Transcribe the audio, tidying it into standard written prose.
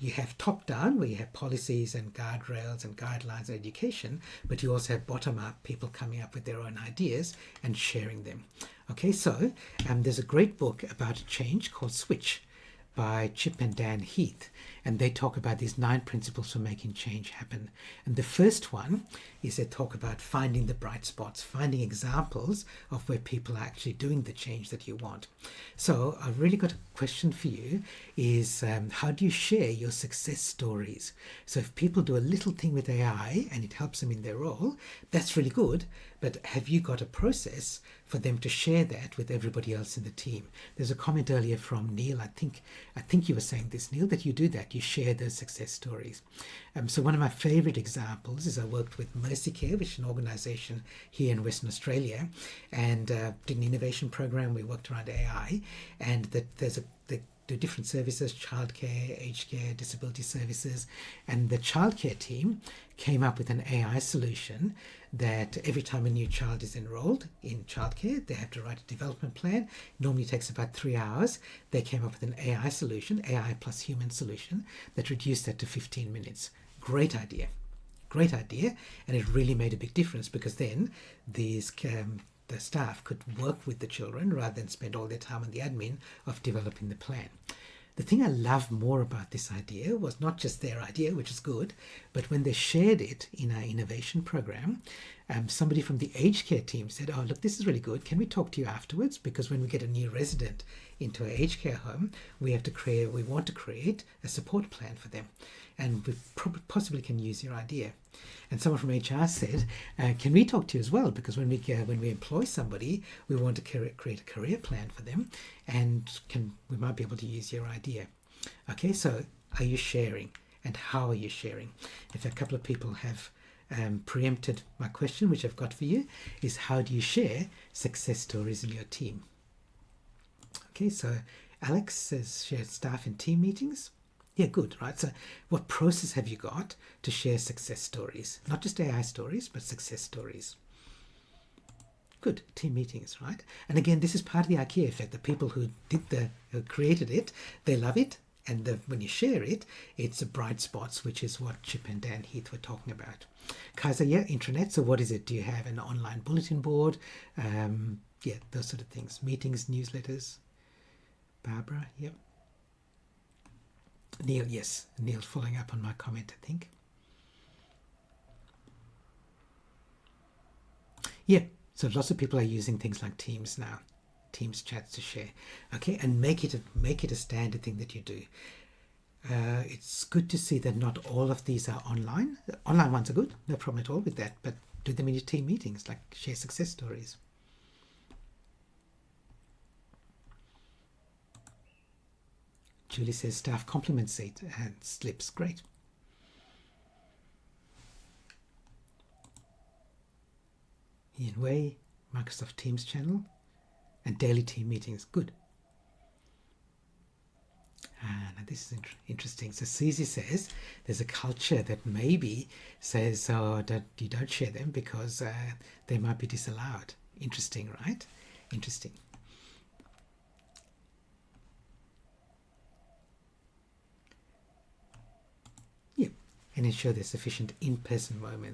you have top down where you have policies and guardrails and guidelines and education, but you also have bottom up people coming up with their own ideas and sharing them. Okay, so there's a great book about change called Switch by Chip and Dan Heath, and they talk about these 9 principles for making change happen. And the first one is they talk about finding the bright spots, finding examples of where people are actually doing the change that you want. So I've really got a question for you is how do you share your success stories? So if people do a little thing with AI and it helps them in their role, that's really good, but have you got a process for them to share that with everybody else in the team? There's a comment earlier from Neil, I think you were saying this, Neil, that you do that, you share those success stories. So one of my favorite examples is I worked with MercyCare, which is an organization here in Western Australia, and did an innovation program. We worked around AI, and they do different services, childcare, aged care, disability services, and the childcare team came up with an AI solution that every time a new child is enrolled in childcare, they have to write a development plan. Normally takes about 3 hours. They came up with an AI solution, AI plus human solution, that reduced that to 15 minutes. Great idea, and it really made a big difference because then the staff could work with the children rather than spend all their time on the admin of developing the plan. The thing I love more about this idea was not just their idea, which is good, but when they shared it in our innovation program, somebody from the aged care team said, oh, look, this is really good. Can we talk to you afterwards? Because when we get a new resident into our aged care home, we want to create a support plan for them. And we possibly can use your idea. And someone from HR said, can we talk to you as well? Because when we employ somebody, we want to create a career plan for them, and we might be able to use your idea. Okay, so are you sharing? And how are you sharing? If a couple of people have preempted my question, which I've got for you, is how do you share success stories in your team? Okay, so Alex says share staff and team meetings. Yeah, good, right? So what process have you got to share success stories? Not just AI stories, but success stories. Good, team meetings, right? And again, this is part of the IKEA effect. The people who created it, they love it. And when you share it, it's the bright spots, which is what Chip and Dan Heath were talking about. Kaiser, yeah, intranet. So what is it? Do you have an online bulletin board? Yeah, those sort of things. Meetings, newsletters. Barbara, yep. Neil, yes. Neil following up on my comment, I think. Yeah, so lots of people are using things like Teams now. Teams chats to share. Okay, and make it a standard thing that you do. It's good to see that not all of these are online. Online ones are good, no problem at all with that, but do them in your team meetings, like share success stories. Julie says staff compliments it and slips. Great. Ian Way, Microsoft Teams channel, and daily team meetings. Good. Now this is interesting. So Susie says there's a culture that maybe says that you don't share them because they might be disallowed. Interesting, right? Interesting. Yeah, and ensure there's sufficient in-person moments.